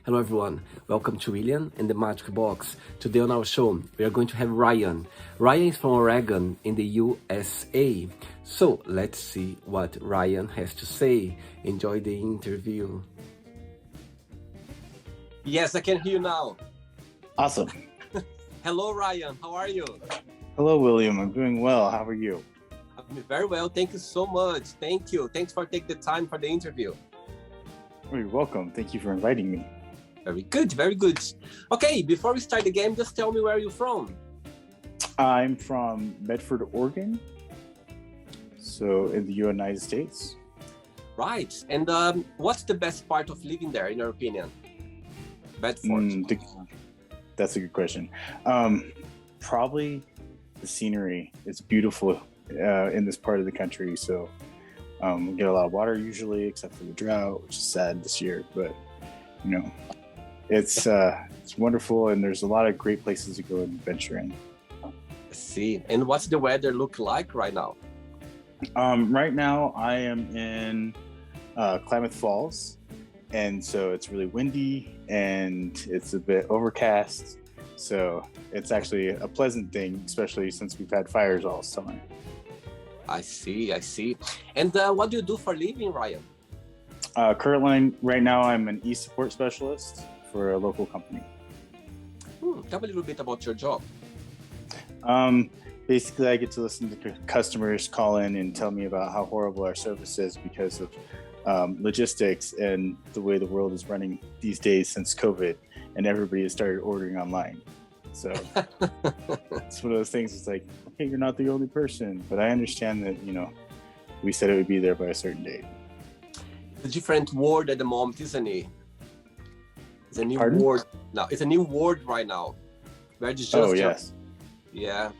Hello everyone, welcome to William and the Magic Box. Today on our show, we are going to have Ryan. Ryan is from Oregon in the USA. So let's see what Ryan has to say. Enjoy the interview. Yes, I can hear you now. Awesome. Hello Ryan, how are you? Hello, William. I'm doing well. How are you? I'm very well, thank you so much. Thank you. Thanks for taking the time for the interview. Oh, you're welcome. Thank you for inviting me. Very good, very good. Okay, before we start the game, just tell me where you're from. I'm from Medford, Oregon. So in the United States. Right. And what's the best part of living there, in your opinion? Medford. That's a good question. Probably the scenery. It's beautiful in this part of the country. So we get a lot of water usually, except for the drought, which is sad this year. But, you know, it's wonderful. And there's a lot of great places to go and venture in. I see. And what's the weather look like right now? Right now, I am in Klamath Falls. And so it's really windy and it's a bit overcast. So it's actually a pleasant thing, especially since we've had fires all summer. I see. And what do you do for a living, Ryan? Currently, right now, I'm an e-support specialist for a local company. Tell me a little bit about your job. Basically, I get to listen to customers call in and tell me about how horrible our service is because of logistics and the way the world is running these days since COVID, and everybody has started ordering online. So it's one of those things. It's like, okay, you're not the only person, but I understand that, we said it would be there by a certain date. It's a different word at the moment, isn't it? It's a new Pardon? word now. It's a new word right now. Where just yes. Yeah.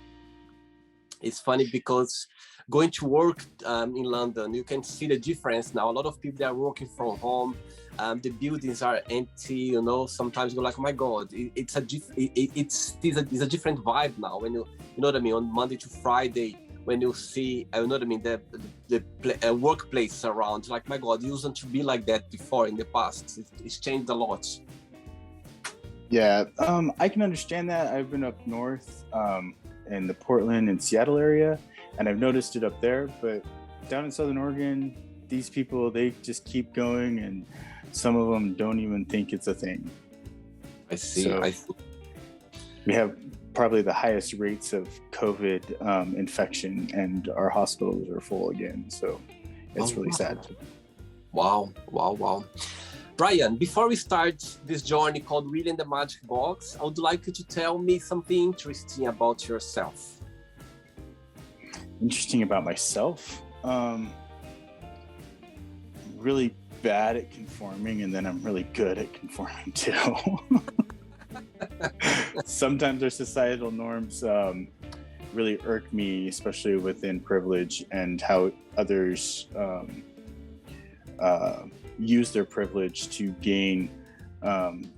It's funny because going to work in London, you can see the difference now. A lot of people that are working from home. The buildings are empty. Sometimes you're like, oh my God, it's a different vibe now. When you know what I mean, on Monday to Friday, when you see, the workplace around, like, my God, it used to be like that before in the past. It's changed a lot. Yeah, I can understand that. I've been up north in the Portland and Seattle area, and I've noticed it up there. But down in Southern Oregon, these people, they just keep going, and some of them don't even think it's a thing. I see. So we have probably the highest rates of COVID infection, and our hospitals are full again. So it's really sad. Wow. Ryan, before we start this journey called William the Magic Box, I would like you to tell me something interesting about yourself. Interesting about myself? Really bad at conforming, and then I'm really good at conforming too. Sometimes our societal norms really irk me, especially within privilege and how others use their privilege to gain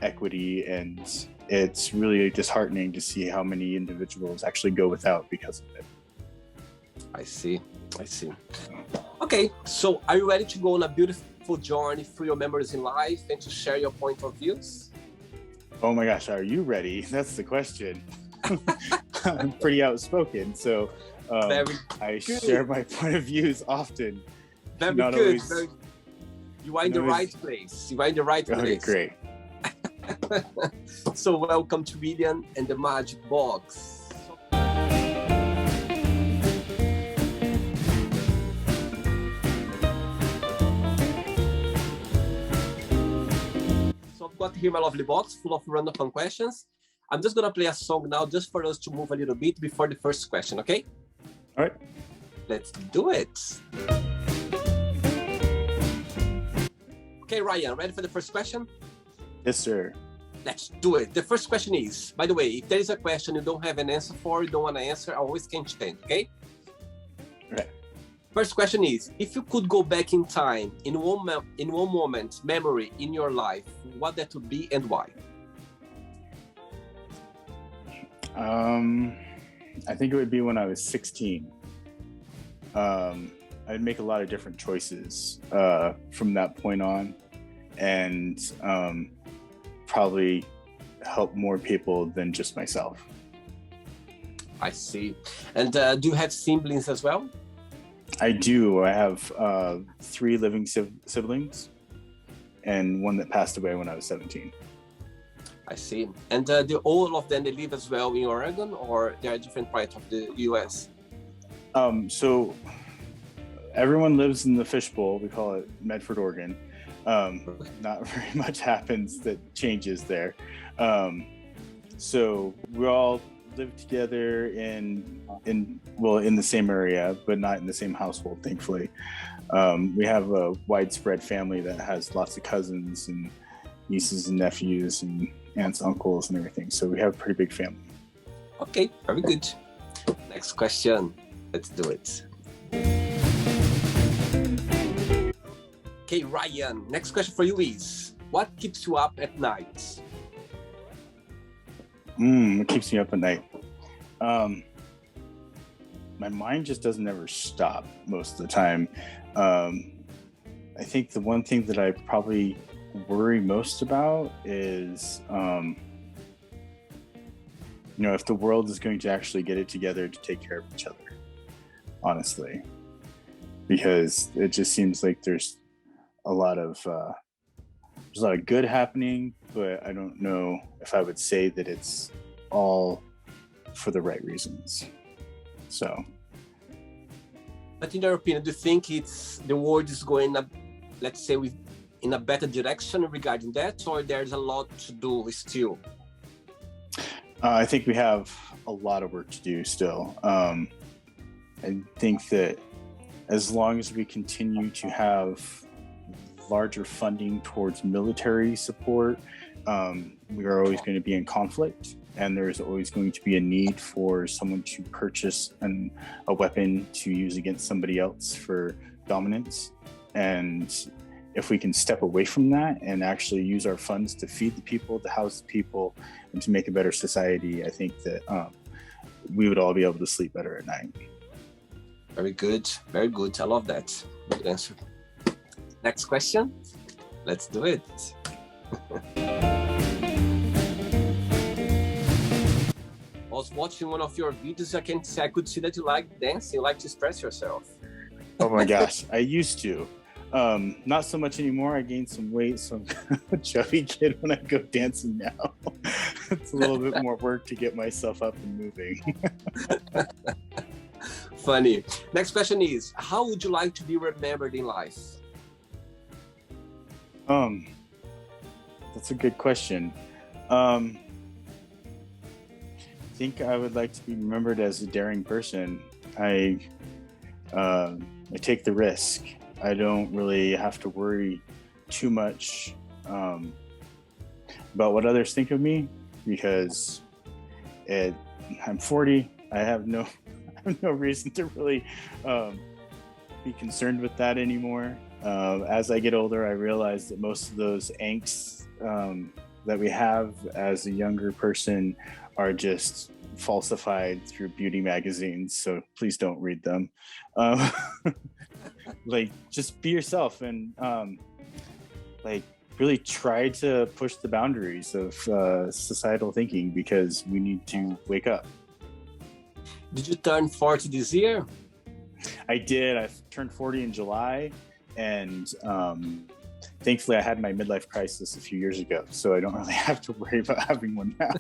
equity, and it's really disheartening to see how many individuals actually go without because of it. I see. Okay, so are you ready to go on a beautiful journey through your memories in life and to share your point of views? Oh my gosh, are you ready? That's the question. I'm pretty outspoken, so I share my point of views often. Very good. You are in the right place. Okay, great. So welcome to William and the Magic Box. So I've got here my lovely box full of random fun questions. I'm just gonna play a song now just for us to move a little bit before the first question, okay? All right. Let's do it. Okay, Ryan, ready for the first question? Yes, sir. Let's do it. The first question is, by the way, if there is a question you don't have an answer for, you don't want to answer, I always can change, okay? Okay. First question is, if you could go back in time, in one moment, memory in your life, what that would be and why? I think it would be when I was 16. I'd make a lot of different choices from that point on. And probably help more people than just myself. I see. And do you have siblings as well? I do. I have 3 living siblings and one that passed away when I was 17. I see. And do all of them, they live as well in Oregon, or they are different parts of the US? So everyone lives in the fishbowl. We call it Medford, Oregon. Not very much happens that changes there. So we all live together in the same area, but not in the same household, thankfully. We have a widespread family that has lots of cousins and nieces and nephews and aunts, uncles, and everything. So we have a pretty big family. Okay, very good. Next question. Let's do it. Okay, Ryan, next question for you is, what keeps you up at night? What keeps me up at night? My mind just doesn't ever stop most of the time. I think the one thing that I probably worry most about is, if the world is going to actually get it together to take care of each other, honestly, because it just seems like there's a lot of good happening, but I don't know if I would say that it's all for the right reasons. So. But in your opinion, do you think the world is going up, let's say, in a better direction regarding that, or there's a lot to do still? I think we have a lot of work to do still. I think that as long as we continue to have larger funding towards military support, we are always going to be in conflict, and there's always going to be a need for someone to purchase a weapon to use against somebody else for dominance. And if we can step away from that and actually use our funds to feed the people, to house the people, and to make a better society, I think that we would all be able to sleep better at night. Very good. Very good. I love that. Good answer. Next question. Let's do it. I was watching one of your videos. I could see that you like dancing, you like to express yourself. Oh my gosh, I used to. Not so much anymore. I gained some weight, so I'm kind of a chubby kid when I go dancing now. It's a little bit more work to get myself up and moving. Funny. Next question is, how would you like to be remembered in life? That's a good question. I think I would like to be remembered as a daring person. I take the risk. I don't really have to worry too much about what others think of me, because I'm 40. I have no reason to really be concerned with that anymore. As I get older, I realize that most of those angst that we have as a younger person are just falsified through beauty magazines, so please don't read them. Just be yourself and really try to push the boundaries of societal thinking, because we need to wake up. Did you turn 40 this year? I did. I turned 40 in July, and thankfully I had my midlife crisis a few years ago, so I don't really have to worry about having one now.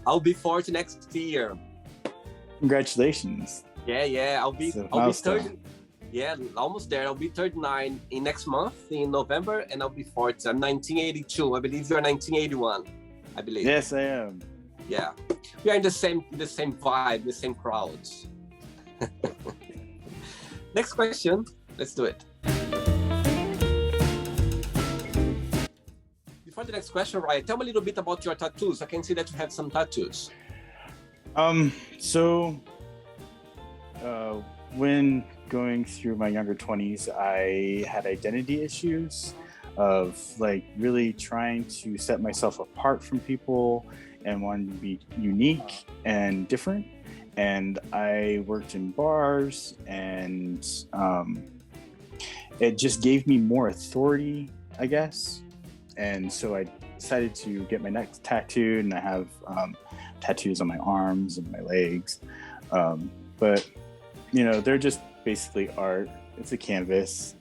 I'll be 40 next year. Congratulations. Yeah. I'll be 30. Yeah, almost there. I'll be 39 in next month in November, and I'll be 40. I'm 1982. I believe you're 1981. I believe. Yes, I am. Yeah, we are in the same vibe, the same crowds. Next question. Let's do it. Before the next question, Ryan, tell me a little bit about your tattoos. I can see that you have some tattoos. When going through my younger 20s, I had identity issues of really trying to set myself apart from people and wanting to be unique and different. And I worked in bars, and it just gave me more authority, I guess. And so I decided to get my neck tattooed, and I have tattoos on my arms and my legs. But, you know, they're just basically art. It's a canvas.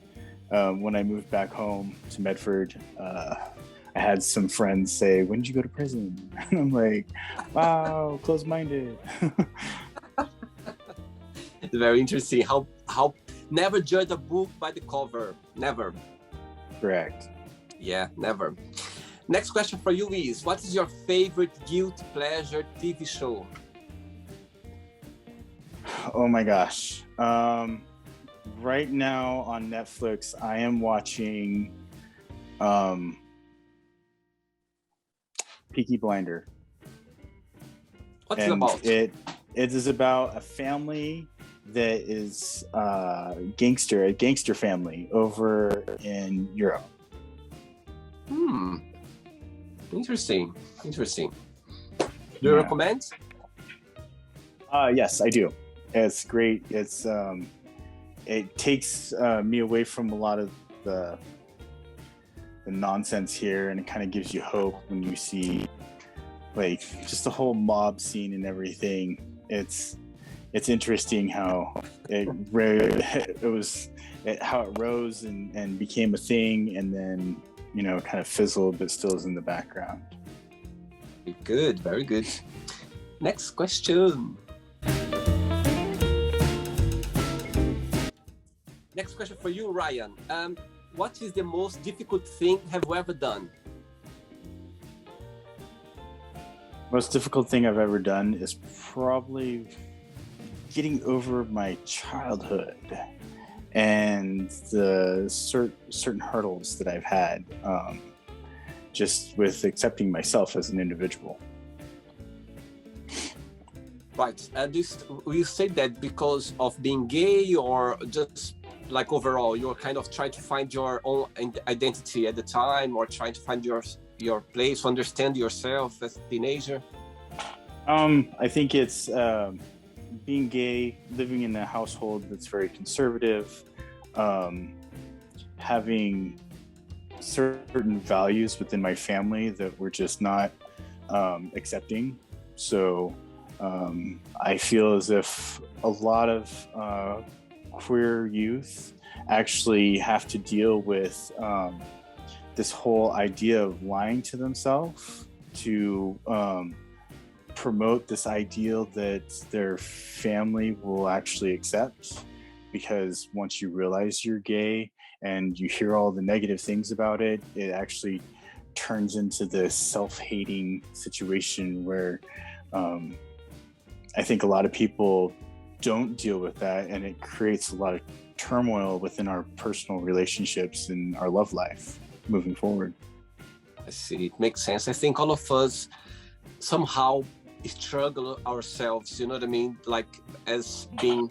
When I moved back home to Medford, I had some friends say, "When did you go to prison?" And I'm like, wow, closed-minded. It's very interesting how never judge a book by the cover. Never. Correct. Yeah, never. Next question for you is, what is your favorite guilty pleasure TV show? Oh my gosh. Right now on Netflix, I am watching Peaky Blinder. What's it about? It is about a family that is a gangster family over in Europe. Interesting. Do you recommend? Yes, I do. It's great. It's it takes me away from a lot of the nonsense here, and it kind of gives you hope when you see like just the whole mob scene and everything. It's interesting how how it rose and became a thing, and then, you know, kind of fizzled, but still is in the background. Good, very good. Next question. Next question for you, Ryan. What is the most difficult thing have you ever done? Most difficult thing I've ever done is probably getting over my childhood and the certain hurdles that I've had, just with accepting myself as an individual. Right. Will you say that because of being gay, or just like overall, you're kind of trying to find your own identity at the time, or trying to find your place, understand yourself as a teenager? I think it's being gay, living in a household that's very conservative, having certain values within my family that we're just not accepting. So I feel as if a lot of queer youth actually have to deal with this whole idea of lying to themselves to promote this ideal that their family will actually accept. Because once you realize you're gay and you hear all the negative things about it, it actually turns into this self-hating situation where I think a lot of people don't deal with that, and it creates a lot of turmoil within our personal relationships and our love life moving forward. I see. It makes sense. I think all of us somehow struggle ourselves, you know what I mean? Like as being,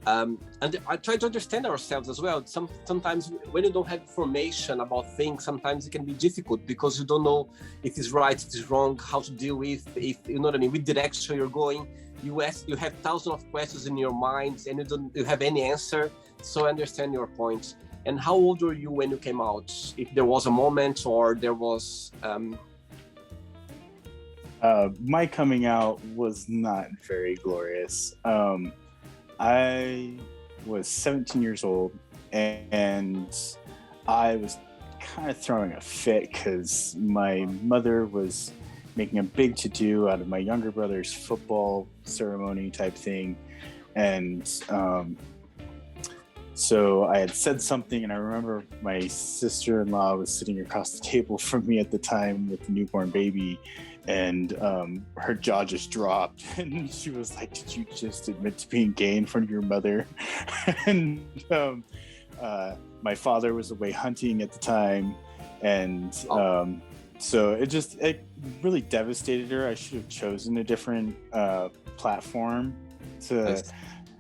and I try to understand ourselves as well. Sometimes when you don't have information about things, sometimes it can be difficult because you don't know if it's right, if it's wrong, how to deal with, if you know what I mean, which direction you're going. You have thousands of questions in your mind and you have any answer. So I understand your point. And how old were you when you came out? If there was a moment or there was... My coming out was not very glorious. I was 17 years old and I was kind of throwing a fit because my mother was making a big to-do out of my younger brother's football ceremony type thing. And so I had said something, and I remember my sister-in-law was sitting across the table from me at the time with the newborn baby, and her jaw just dropped, and she was like, "Did you just admit to being gay in front of your mother?" And my father was away hunting at the time, and so it really devastated her. I should have chosen a different platform to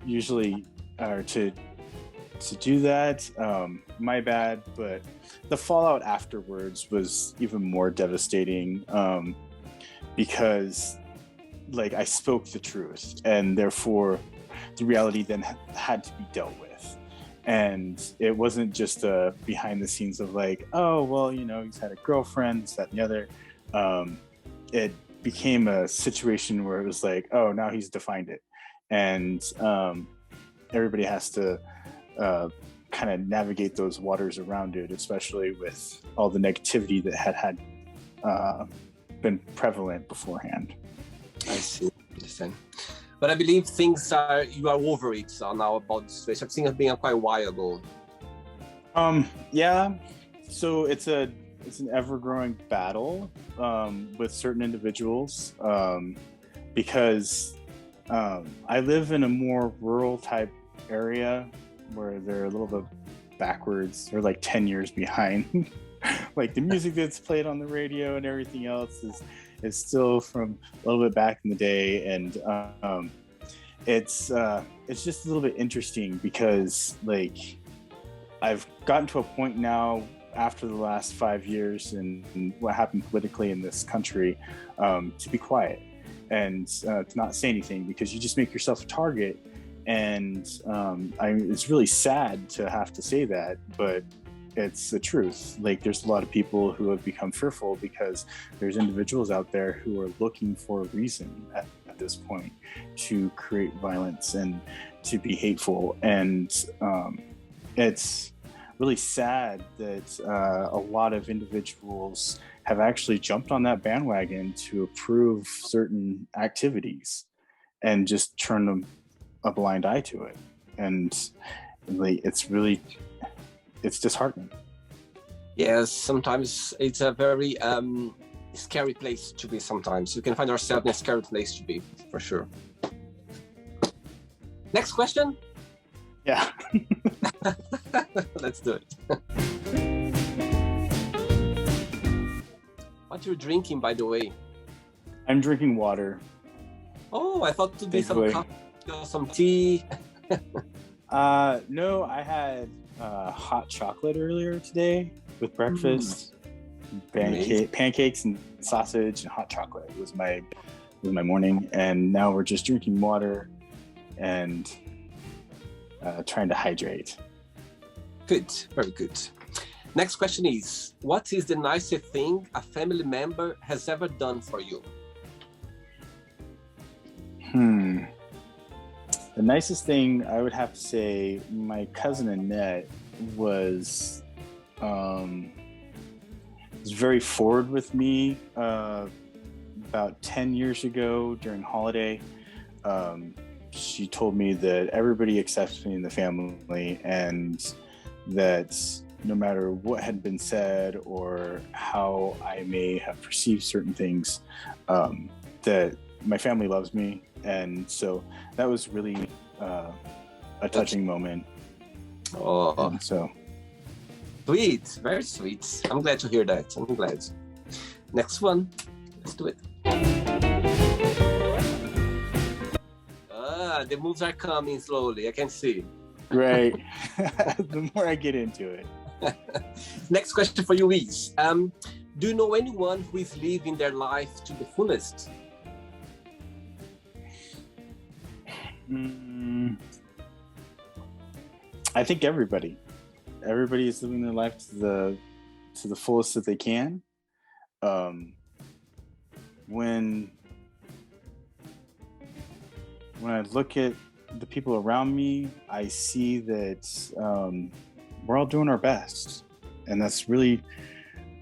usually or to do that. My bad. But the fallout afterwards was even more devastating, because like I spoke the truth, and therefore the reality then had to be dealt with. And it wasn't just behind the scenes of like, oh, well, he's had a girlfriend, this, that, and the other. It became a situation where it was like, oh, now he's defined it. And everybody has to kind of navigate those waters around it, especially with all the negativity that had been prevalent beforehand. I see. Listen. But I believe you are over it now about the situation. I think it's been quite a while ago. Yeah. So it's an ever-growing battle with certain individuals because I live in a more rural type area where they're a little bit backwards. They're like 10 years behind. Like the music that's played on the radio and everything else is still from a little bit back in the day, and it's just a little bit interesting because like I've gotten to a point now after the last 5 years and what happened politically in this country to be quiet and to not say anything, because you just make yourself a target. And it's really sad to have to say that, but it's the truth. Like there's a lot of people who have become fearful because there's individuals out there who are looking for a reason at this point to create violence and to be hateful. And it's really sad that a lot of individuals have actually jumped on that bandwagon to approve certain activities and just turn a blind eye to it. And like, it's disheartening. Yes, sometimes it's a very scary place to be. Sometimes you can find ourselves in a scary place to be, for sure. Next question. Yeah. Let's do it. What you're drinking, by the way? I'm drinking water. Oh, I thought it would be some coffee or some tea. No, I had hot chocolate earlier today with breakfast. Pancakes and sausage and hot chocolate was my morning, and now we're just drinking water and trying to hydrate. Good, very good. Next question is, what is the nicest thing a family member has ever done for you? The nicest thing, I would have to say, my cousin Annette was very forward with me about 10 years ago during holiday. She told me that everybody accepts me in the family, and that no matter what had been said or how I may have perceived certain things, that my family loves me. And so that was really a touching moment. Oh, and so sweet, very sweet. I'm glad to hear that. I'm glad. Next one, let's do it. The moves are coming slowly. I can see. Right. The more I get into it. Next question for you is, do you know anyone who is living their life to the fullest? I think everybody is living their life to the fullest that they can. When I look at the people around me, I see that we're all doing our best, and that's really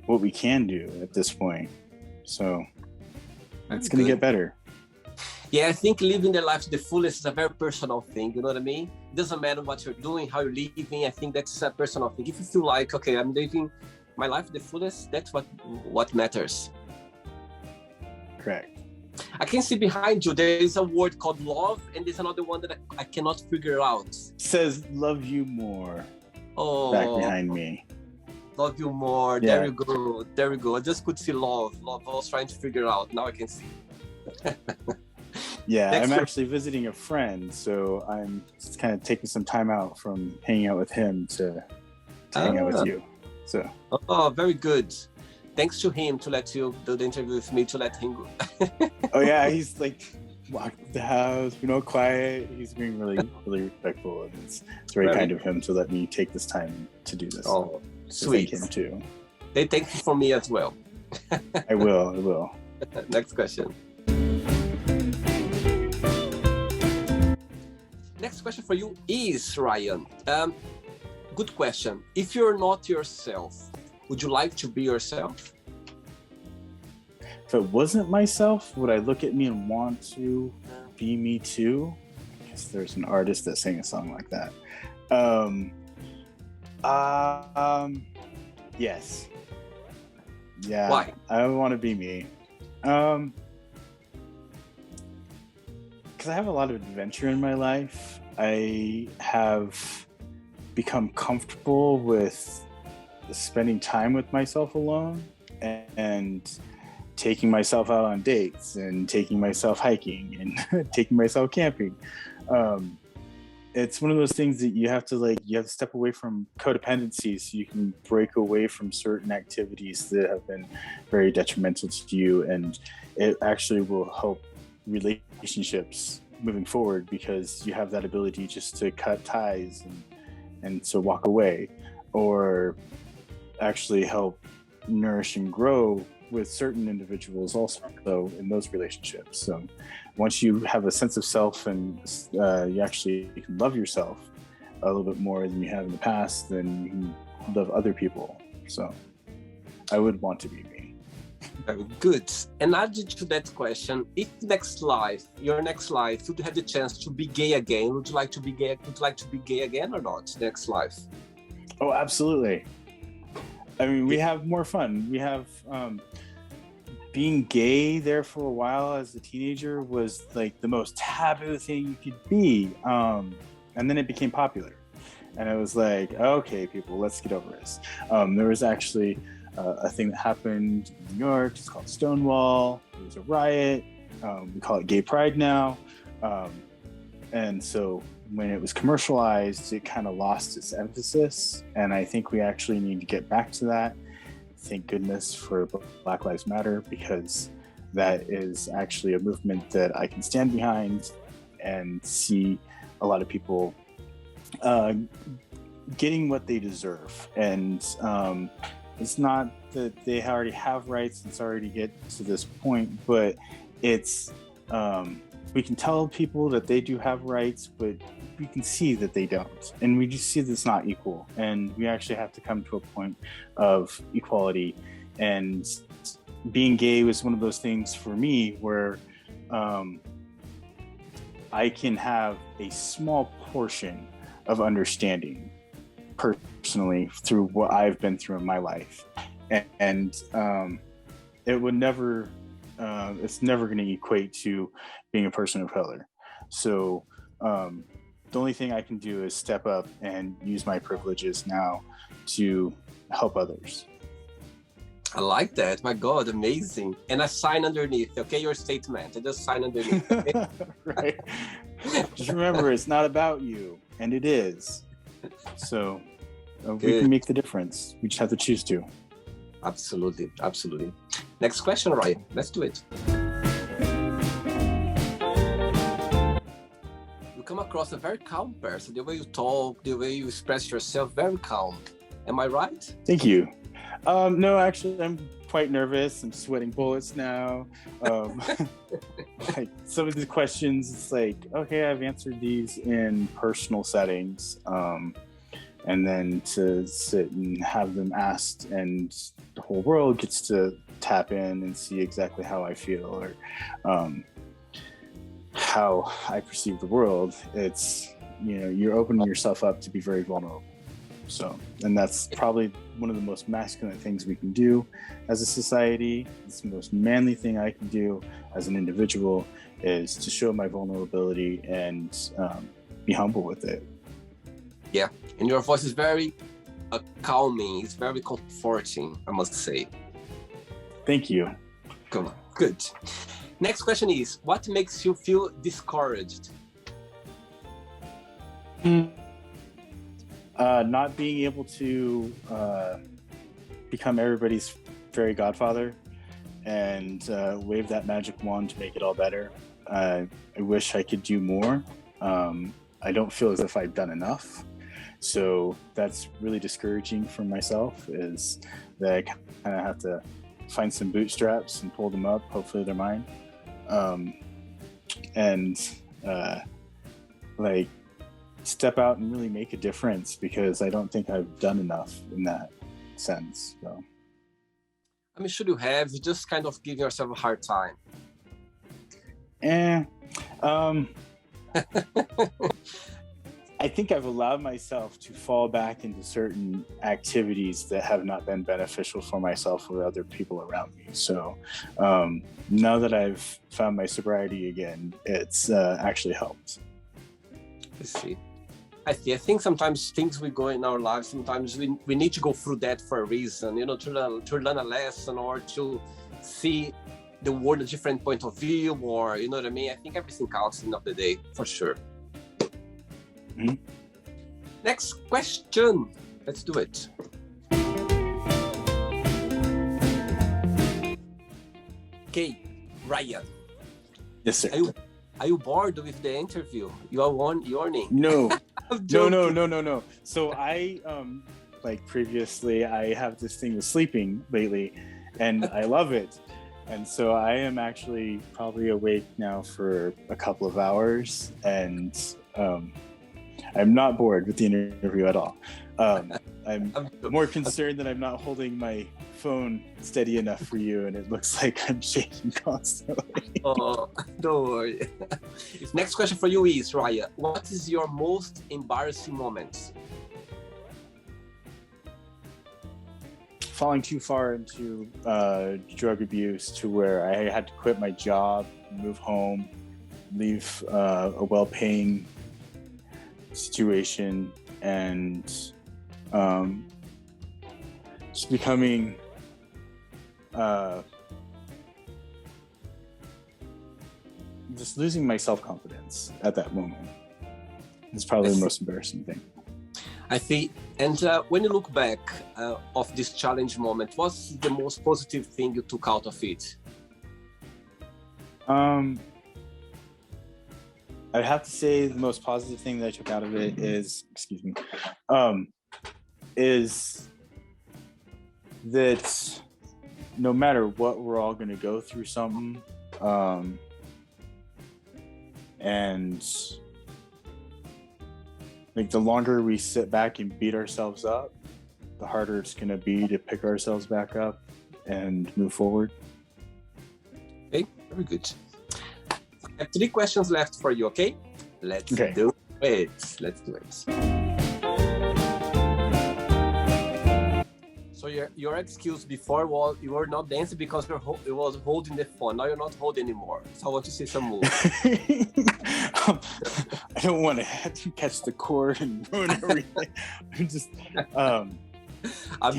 what we can do at this point. So it's going to get better. Yeah, I think living their life to the fullest is a very personal thing. You know what I mean? It doesn't matter what you're doing, how you're living. I think that's a personal thing. If you feel like, okay, I'm living my life to the fullest, that's what matters. Correct. I can see behind you, there is a word called love, and there's another one that I cannot figure out. It says, love you more. Oh, back behind me. Love you more. Yeah. There we go. I just could see love. I was trying to figure out. Now I can see. Yeah, I'm actually visiting a friend, so I'm just kind of taking some time out from hanging out with him to hang out with you. So. Oh, very good. Thanks to him to let you do the interview with me, to let him go. Oh yeah, he's like walk the house, quiet. He's being really, really respectful, and it's very kind of him to let me take this time to do this. Oh, sweet. Thank him too. They thank you for me as well. I will. Next question. Next question for you is, Ryan. Good question. If you're not yourself, would you like to be yourself? If it wasn't myself, would I look at me and want to be me too? I guess there's an artist that sang a song like that. Yes. Yeah. Why? I want to be me. Because I have a lot of adventure in my life. I have become comfortable with spending time with myself alone and taking myself out on dates and taking myself hiking and taking myself camping. It's one of those things that you have to step away from codependency so you can break away from certain activities that have been very detrimental to you, and it actually will help relationships moving forward because you have that ability just to cut ties and to walk away, or actually help nourish and grow with certain individuals also in those relationships. So once you have a sense of self and you actually can love yourself a little bit more than you have in the past, then you can love other people. So I would want to be me. Very good. And added to that question, if your next life, would you have the chance to be gay again? Would you like to be gay? Would you like to be gay again or not? Next life? Oh, absolutely. I mean, we have more fun. We have being gay there for a while as a teenager was like the most taboo thing you could be. And then it became popular. And it was like, okay, people, let's get over this. There was actually a thing that happened in New York. It's called Stonewall. It was a riot. We call it Gay Pride now. And so when it was commercialized, it kind of lost its emphasis. And I think we actually need to get back to that. Thank goodness for Black Lives Matter, because that is actually a movement that I can stand behind and see a lot of people getting what they deserve. And it's not that they already have rights, it's already get to this point, but it's we can tell people that they do have rights, but we can see that they don't. And we just see that it's not equal. And we actually have to come to a point of equality. And being gay was one of those things for me where I can have a small portion of understanding personally through what I've been through in my life. And it would never, it's never going to equate to being a person of color. So the only thing I can do is step up and use my privileges now to help others. I like that. My God, amazing. And I sign underneath, okay, your statement. I just sign underneath. Okay? Right. Just remember, it's not about you, and it is. So we can make the difference. We just have to choose to. Absolutely, absolutely. Next question, Ryan. Let's do it. You come across a very calm person. The way you talk, the way you express yourself, very calm. Am I right? Thank you. No, actually, I'm quite nervous. I'm sweating bullets now. Like some of these questions, it's like, okay, I've answered these in personal settings. And then to sit and have them asked and the whole world gets to tap in and see exactly how I feel or how I perceive the world. It's, you're opening yourself up to be very vulnerable. So, and that's probably one of the most masculine things we can do as a society. It's the most manly thing I can do as an individual is to show my vulnerability and be humble with it. Yeah, and your voice is very calming. It's very comforting, I must say. Thank you. Come on, good. Next question is, what makes you feel discouraged? Not being able to become everybody's fairy godfather and wave that magic wand to make it all better. I wish I could do more. I don't feel as if I've done enough. So that's really discouraging for myself, is that I kind of have to find some bootstraps and pull them up. Hopefully they're mine. Like step out and really make a difference, because I don't think I've done enough in that sense. So. I mean, should you have? You just kind of give yourself a hard time. I think I've allowed myself to fall back into certain activities that have not been beneficial for myself or other people around me. So now that I've found my sobriety again, it's actually helped. I see. I think sometimes things we go in our lives, sometimes we need to go through that for a reason, to learn a lesson, or to see the world a different point of view, or you know what I mean? I think everything counts at the end of the day, for sure. Mm-hmm. Next question. Let's do it. Okay, Ryan. Yes, sir. Are you bored with the interview? You are yawning. No. No. So I, like previously, I have this thing with sleeping lately, and I love it. And so I am actually probably awake now for a couple of hours, and I'm not bored with the interview at all. I'm more concerned that I'm not holding my phone steady enough for you, and it looks like I'm shaking constantly. Oh, don't worry. Next question for you is, Ryan, what is your most embarrassing moment? Falling too far into drug abuse to where I had to quit my job, move home, leave a well-paying situation, and just becoming just losing my self-confidence at that moment. It's probably the most embarrassing thing. I think, and when you look back of this challenge moment, what's the most positive thing you took out of it? I'd have to say the most positive thing that I took out of it is, is that no matter what, we're all going to go through something. And like the longer we sit back and beat ourselves up, the harder it's going to be to pick ourselves back up and move forward. Okay, very good. I have 3 questions left for you, okay? Let's do it. So your excuse before was you were not dancing because you was holding the phone. Now you're not holding anymore. So I want to see some moves. I don't want to have to catch the cord and ruin everything. I'm just dancing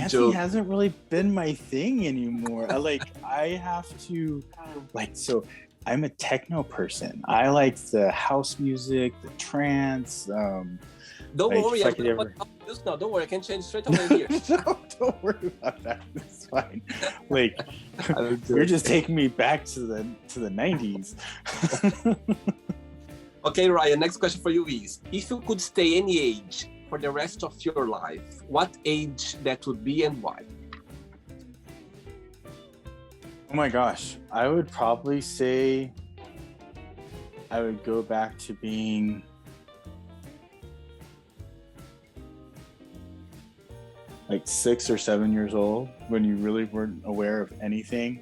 joking. Hasn't really been my thing anymore. I have to so I'm a techno person. I like the house music, the trance. Don't worry, don't worry, I can change straight away here. Don't worry about that. It's fine. You're just taking me back to the 90s. Okay, Ryan, next question for you is, if you could stay any age for the rest of your life, what age that would be and why? Oh my gosh, I would probably say I would go back to being like 6 or 7 years old, when you really weren't aware of anything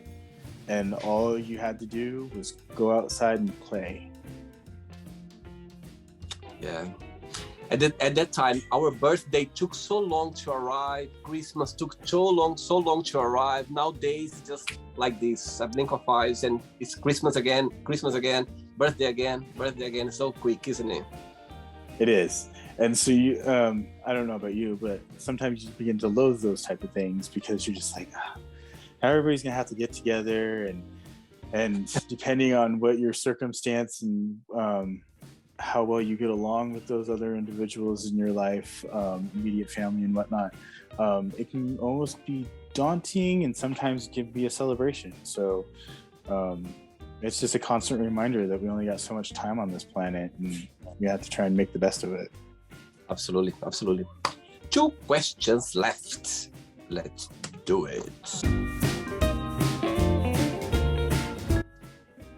and all you had to do was go outside and play. Yeah. At that time, our birthday took so long to arrive. Christmas took so long to arrive. Nowadays, just like this, a blink of eyes, and it's Christmas again, birthday again. So quick, isn't it? It is. And so you, I don't know about you, but sometimes you begin to loathe those type of things because you're just like, everybody's gonna have to get together, and depending on what your circumstance and how well you get along with those other individuals in your life, immediate family and whatnot, it can almost be daunting, and sometimes it can be a celebration. So it's just a constant reminder that we only got so much time on this planet, and we have to try and make the best of it. Absolutely, absolutely. 2 questions left. Let's do it.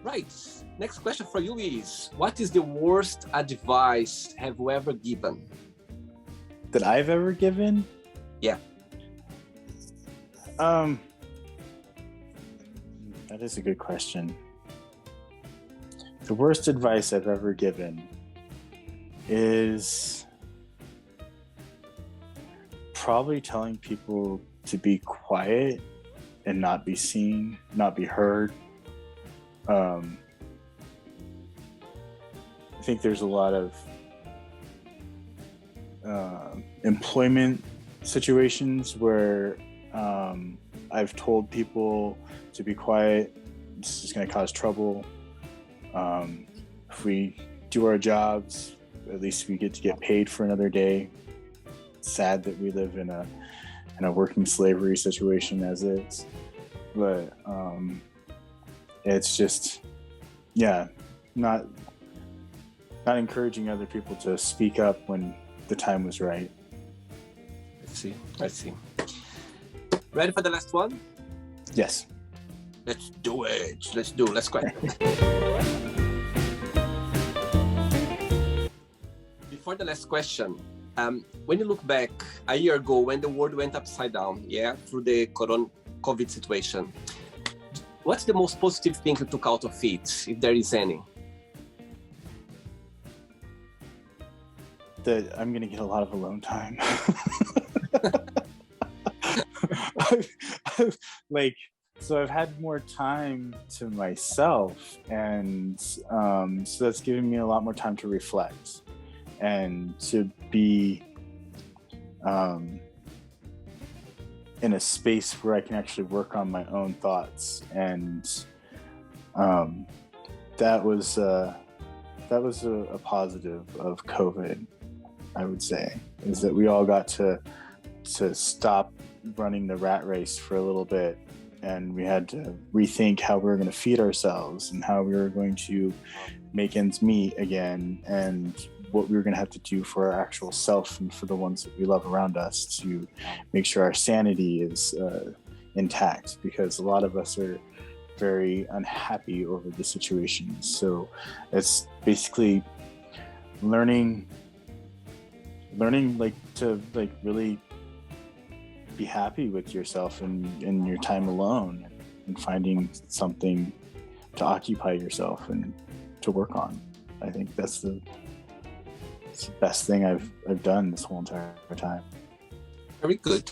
Right. Next question for you is, what is the worst advice have you ever given? That I've ever given? Yeah. That is a good question. The worst advice I've ever given is probably telling people to be quiet and not be seen, not be heard. I think there's a lot of employment situations where I've told people to be quiet. This is going to cause trouble. If we do our jobs, at least we get to get paid for another day. It's sad that we live in a working slavery situation as is, but it's just, yeah, not encouraging other people to speak up when the time was right. I see. Ready for the last one? Yes. Let's do it. Let's go. Before the last question, when you look back a year ago when the world went upside down, through the COVID situation, what's the most positive thing you took out of it, if there is any? That I'm going to get a lot of alone time. So I've had more time to myself, and so that's giving me a lot more time to reflect and to be in a space where I can actually work on my own thoughts. And that was a positive of COVID, I would say, is that we all got to stop running the rat race for a little bit, and we had to rethink how we were going to feed ourselves and how we were going to make ends meet again, and what we were going to have to do for our actual self and for the ones that we love around us to make sure our sanity is intact, because a lot of us are very unhappy over the situation. So it's basically learning to really be happy with yourself and your time alone, and finding something to occupy yourself and to work on. I think that's the best thing I've done this whole entire time. Very good.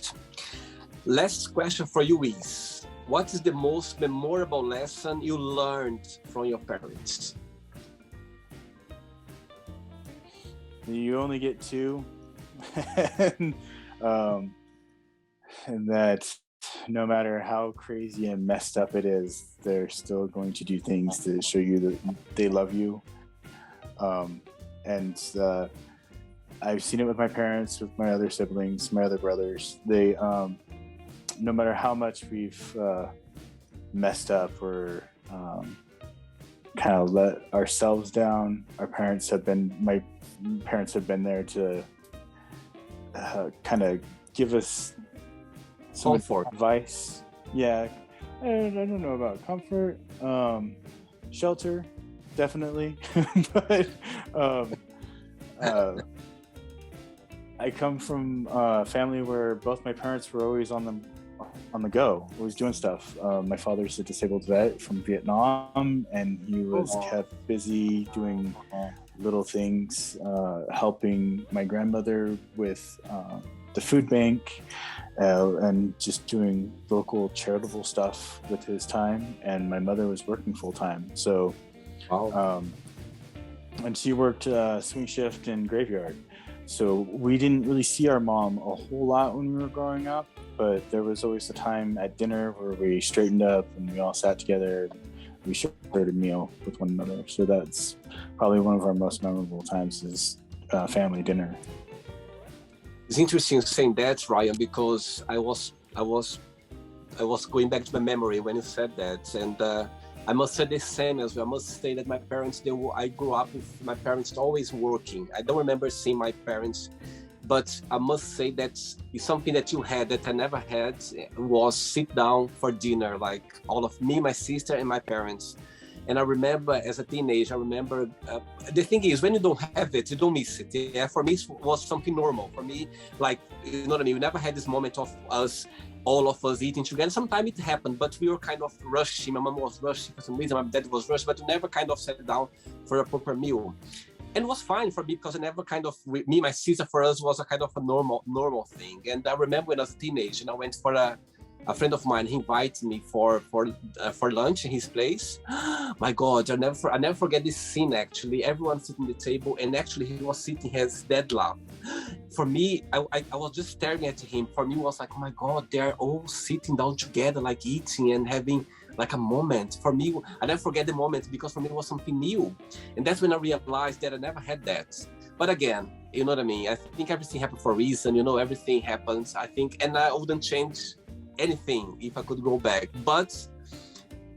Last question for you is, what is the most memorable lesson you learned from your parents? You only get 2. And that no matter how crazy and messed up it is, they're still going to do things to show you that they love you. And I've seen it with my parents, with my other siblings, my other brothers. They, no matter how much we've messed up or kind of let ourselves down, my parents have been there to kind of give us some comfort, advice. Yeah, I don't know about comfort, shelter, definitely. But I come from a family where both my parents were always on the go, always doing stuff. My father's a disabled vet from Vietnam, and he was kept busy doing little things, helping my grandmother with the food bank, and just doing local charitable stuff with his time. And my mother was working full time, so and she worked swing shift and graveyard. So we didn't really see our mom a whole lot when we were growing up, but there was always a time at dinner where we straightened up and we all sat together and we shared a meal with one another. So that's probably one of our most memorable times, is family dinner. It's interesting saying that, Ryan, because I was going back to my memory when you said that, and I must say the same as well. I must say that my parents, I grew up with my parents always working. I don't remember seeing my parents, but I must say that it's something that you had that I never had, was sit down for dinner, like all of me, my sister, and my parents. And I remember as a teenager, the thing is, when you don't have it, you don't miss it. Yeah, for me, it was something normal. For me, like, you know what I mean? We never had this moment of all of us eating together. Sometimes it happened, but we were kind of rushing. My mom was rushing for some reason, my dad was rushing, but we never kind of sat down for a proper meal. And it was fine for me because I never kind of, me, my sister, for us was a kind of a normal thing. And I remember when I was a teenager and I went for a friend of mine, he invited me for lunch in his place. My God, I never forget this scene. Actually, everyone sitting at the table, and actually he was sitting his dad lap. For me, I was just staring at him. For me, it was like, oh my God, they're all sitting down together, like eating and having like a moment. For me, I never forget the moment because for me it was something new, and that's when I realized that I never had that. But again, you know what I mean? I think everything happened for a reason. You know, everything happens. I think, and I wouldn't change anything if I could go back, but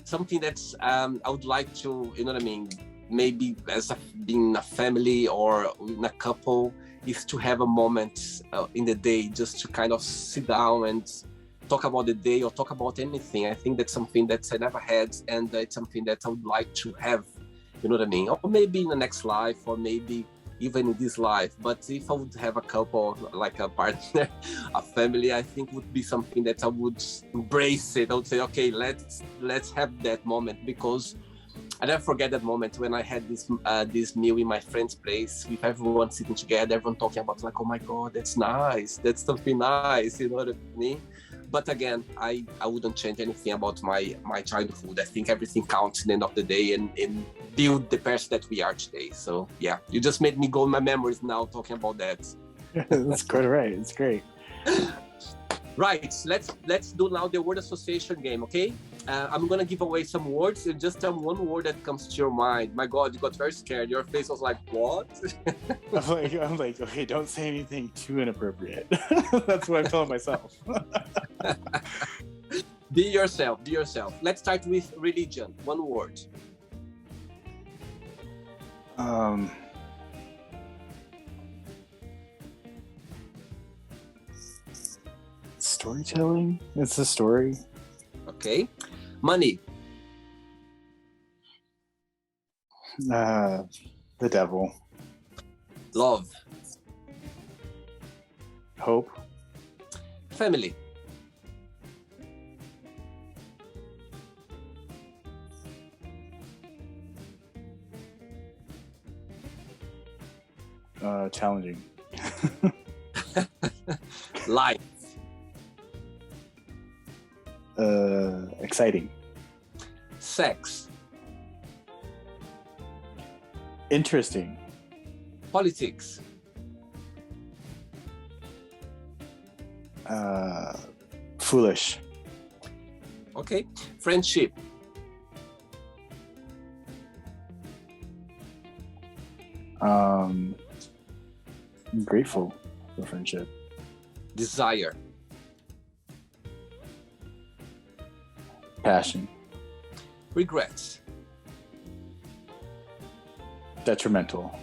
something that's I would like to, you know what I mean, maybe being a family or in a couple, is to have a moment in the day just to kind of sit down and talk about the day or talk about anything. I think that's something that I never had, and it's something that I would like to have, you know what I mean, or maybe in the next life, or maybe even in this life. But if I would have a couple, like a partner, a family, I think would be something that I would embrace it. I would say, okay, let's have that moment, because I never forget that moment when I had this meal in my friend's place with everyone sitting together, everyone talking about like, oh my God, that's nice, that's something nice, you know what I mean? But again, I wouldn't change anything about my childhood. I think everything counts in the end of the day and build the person that we are today. So yeah, you just made me go in my memories now talking about that. That's quite right. It's great. Right, let's do now the word association game, okay? I'm gonna give away some words. You just tell me one word that comes to your mind. My God, you got very scared. Your face was like, what? I'm like, okay, don't say anything too inappropriate. That's what I'm telling myself. Be yourself. Let's start with religion. One word. Storytelling. It's a story. Okay. Money. The devil. Love. Hope. Family. Challenging. Life. Exciting. Sex. Interesting. Politics. Foolish. Okay. Friendship. I'm grateful for friendship. Desire. Passion. Regrets. Detrimental.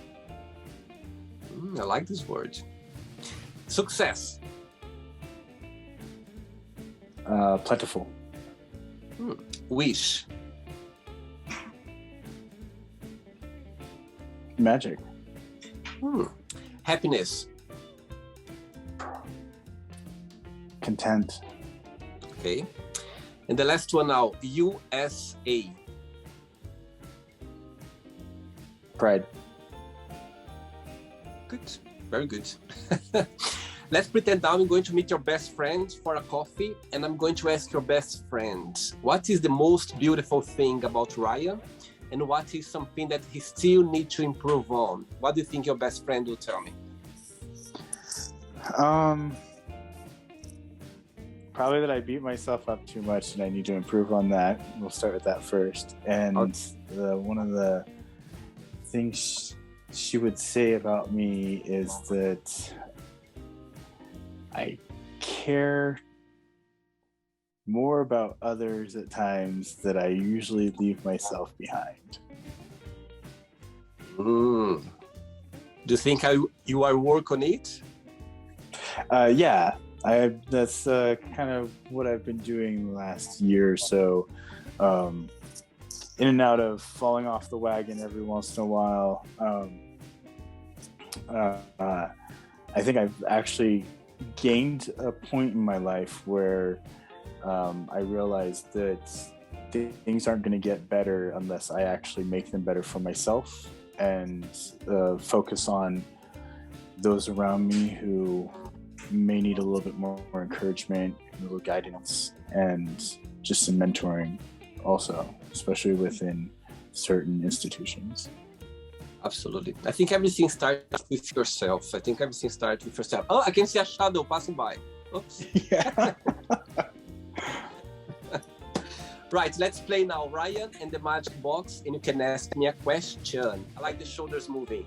I like this word. Success. Plentiful. Wish. Magic. Happiness. Content. Okay. And the last one now, USA. Pride. Good. Very good. Let's pretend now I'm going to meet your best friend for a coffee, and I'm going to ask your best friend, what is the most beautiful thing about Ryan, and what is something that he still needs to improve on? What do you think your best friend will tell me? Probably that I beat myself up too much and I need to improve on that. We'll start with that first. And one of the things she would say about me is that I care more about others at times that I usually leave myself behind. Do you think you are work on it? Yeah, that's kind of what I've been doing the last year or so. In and out of falling off the wagon every once in a while. I think I've actually gained a point in my life where I realized that things aren't going to get better unless I actually make them better for myself and focus on those around me who may need a little bit more encouragement, a little guidance, and just some mentoring also, especially within certain institutions. Absolutely. I think everything starts with yourself. Oh, I can see a shadow passing by. Oops. Yeah. Right, let's play now, Ryan and the Magic Box, and you can ask me a question. I like the shoulders moving.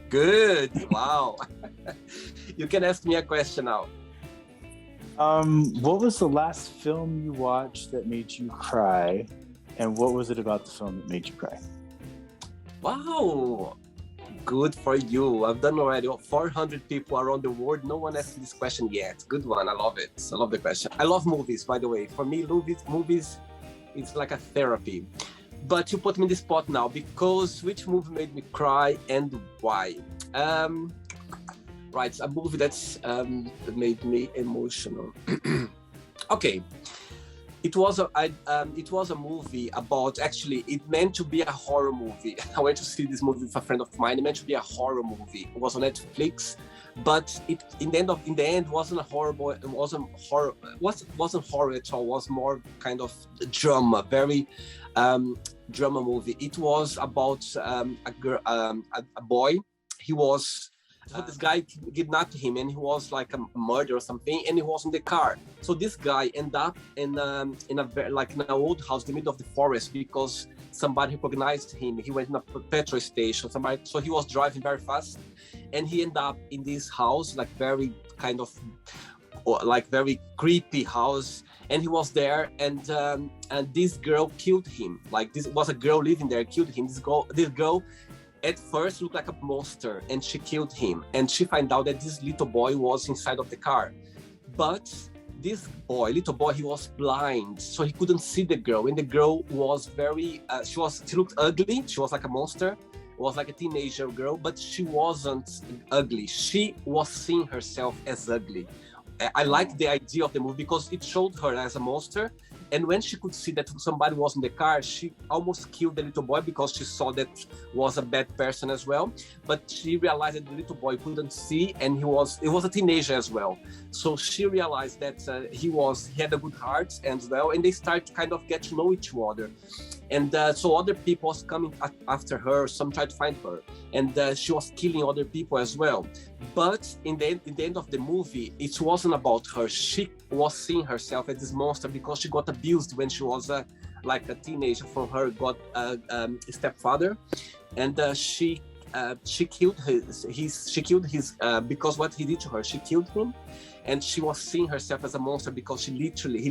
Good. Wow. You can ask me a question now. What was the last film you watched that made you cry, and what was it about the film that made you cry? Wow. Good for you. I've done already 400 people around the world. No one asked this question yet. Good one. I love it. I love the question. I love movies, by the way. For me, movies, it's like a therapy. But you put me in the spot now, because which movie made me cry and why? Right, a movie that's made me emotional. Okay. It was a movie about, actually, it meant to be a horror movie. I went to see this movie with a friend of mine. It meant to be a horror movie. It was on Netflix, but in the end wasn't a horrible. It wasn't horror. Wasn't horror at all. It was more kind of drama, very drama movie. It was about a boy. He was. So this guy kidnapped him, and he was like a murder or something, and he was in the car. So this guy ended up in an old house in the middle of the forest because somebody recognized him. He went in a petrol station. So he was driving very fast, and he ended up in this house, like very kind of like very creepy house. And he was there, and this girl killed him. Like, this was a girl living there, killed him. This girl at first looked like a monster, and she killed him, and she found out that this little boy was inside of the car. But this little boy, he was blind, so he couldn't see the girl. And the girl was very she looked ugly. She was like a monster. It was like a teenager girl, but she wasn't ugly. She was seeing herself as ugly. I like the idea of the movie because it showed her as a monster. And when she could see that somebody was in the car, she almost killed the little boy because she saw that was a bad person as well. But she realized that the little boy couldn't see, and it was a teenager as well. So she realized that he had a good heart as well, and they start to kind of get to know each other. And so other people was coming after her. Some tried to find her, and she was killing other people as well. But in the end of the movie, it wasn't about her. She was seeing herself as this monster because she got abused when she was like a teenager from her stepfather, and she killed his because what he did to her. She killed him, and she was seeing herself as a monster because he literally he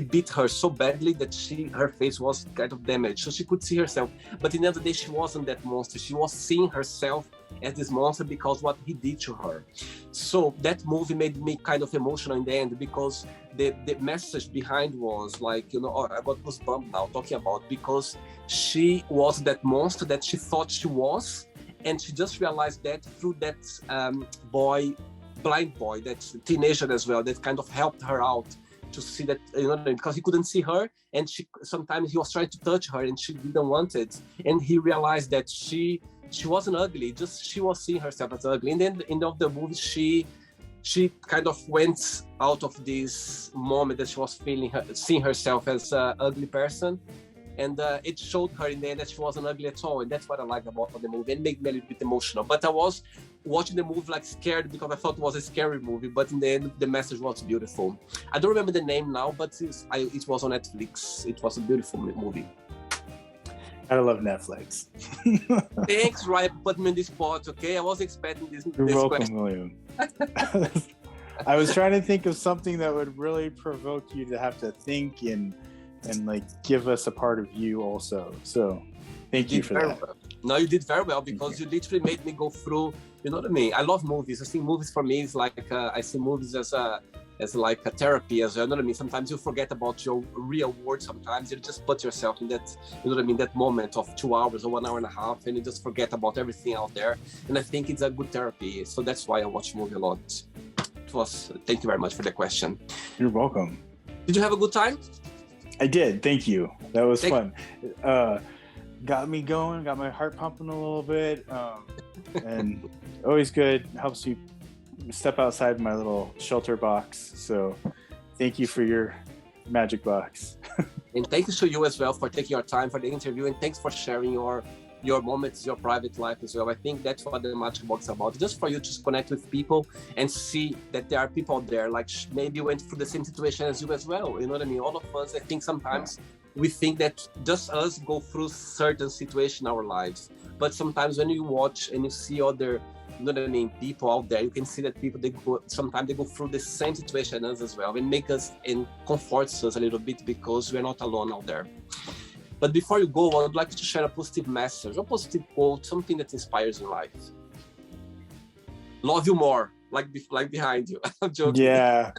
beat her so badly that her face was kind of damaged, so she could see herself. But in the end of the day, she wasn't that monster. She was seeing herself as this monster because what he did to her. So that movie made me kind of emotional in the end, because the message behind was like, I got goosebumps now talking about, because she was that monster that she thought she was, and she just realized that through that blind boy, that teenager as well, that kind of helped her out to see that, because he couldn't see her, and sometimes he was trying to touch her and she didn't want it, and he realized that she wasn't ugly, just she was seeing herself as ugly. And then in the end of the movie, she kind of went out of this moment that she was seeing herself as an ugly person, and it showed her in the end that she wasn't ugly at all. And that's what I like about the movie. It made me a little bit emotional, but I was watching the movie like scared because I thought it was a scary movie, but in the end the message was beautiful. I don't remember the name now, but it was on Netflix. It was a beautiful movie. I love Netflix. Thanks, Ryan, put me in this spot. Okay, I was expecting this. You're this welcome, question. William. I was trying to think of something that would really provoke you to have to think and like give us a part of you also. So thank you for that. Well. No, you did very well, because you literally made me go through, you know what I mean? I love movies. I think movies for me is like, I see movies as like a therapy as well. You know what I mean? Sometimes you forget about your real world. Sometimes you just put yourself in that, you know what I mean, that moment of 2 hours or 1 hour and a half, and you just forget about everything out there. And I think it's a good therapy. So that's why I watch movie a lot. Thank you very much for the question. You're welcome. Did you have a good time? I did. Thank you. That was fun. Got me going, got my heart pumping a little bit. And always good. Helps me step outside my little shelter box. So thank you for your magic box. And thank you to you as well for taking your time for the interview, and thanks for sharing your moments, your private life as well. I think that's what the magic box is about, just for you to connect with people and see that there are people out there like maybe went through the same situation as you as well. You know what I mean? All of us, I think sometimes we think that just us go through certain situations in our lives, but sometimes when you watch and you see other, you know what I mean, people out there, you can see that people, sometimes they go through the same situation as us as well, and make us and comforts us a little bit, because we're not alone out there. But before you go, I would like to share a positive message, a positive quote, something that inspires your life. Love you more, like behind you. I'm joking. Yeah.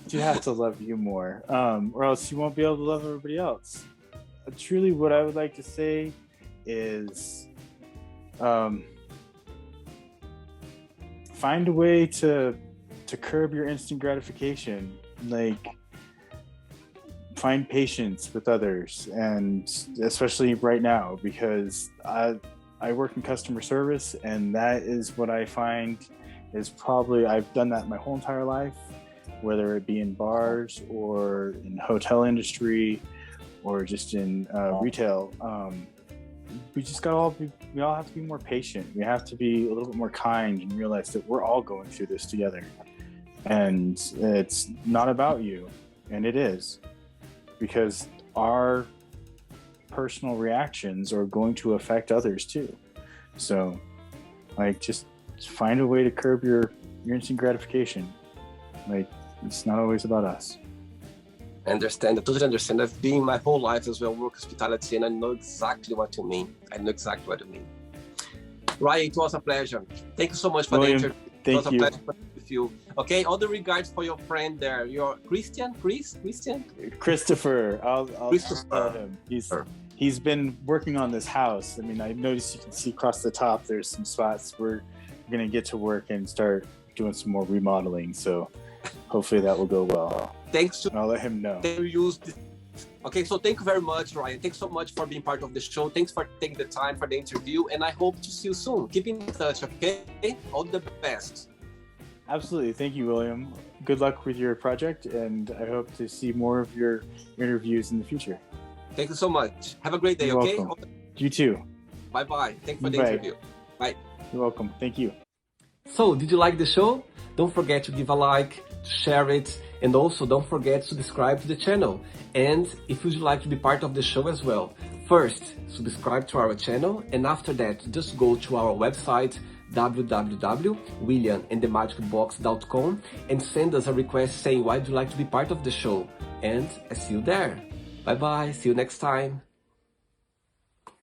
You have to love you more, or else you won't be able to love everybody else. Truly, what I would like to say is find a way to curb your instant gratification. Like, find patience with others, and especially right now, because I work in customer service, and that is what I find is probably, I've done that my whole entire life, whether it be in bars or in hotel industry or just in retail. We all have to be more patient. We have to be a little bit more kind and realize that we're all going through this together, and it's not about you, and it is, because our personal reactions are going to affect others too. So like, just find a way to curb your instant gratification. Like, it's not always about us. I understand. I totally understand. I've been my whole life as well, work hospitality, and I know exactly what you mean. Ryan, it was a pleasure. Thank you so much for William, the interview. thank you. It was a pleasure with you. Okay, all the regards for your friend there. Your Christian? Christopher. I'll Christopher. tell him. He's been working on this house. I mean, I noticed you can see across the top, there's some spots. We're going to get to work and start doing some more remodeling. So hopefully that will go well. And I'll let him know. Okay, so thank you very much, Ryan. Thanks so much for being part of the show. Thanks for taking the time for the interview, and I hope to see you soon. Keep in touch, okay? All the best. Absolutely. Thank you, William. Good luck with your project, and I hope to see more of your interviews in the future. Thank you so much. Have a great day, You're okay? welcome. You too. Bye-bye. Thanks for the interview. Bye. You're welcome. Thank you. So, did you like the show? Don't forget to give a like, share it, and also don't forget to subscribe to the channel. And if you'd like to be part of the show as well, first, subscribe to our channel, and after that, just go to our website, www.williamandthemagicbox.com, and send us a request saying why you'd like to be part of the show. And I see you there. Bye-bye. See you next time.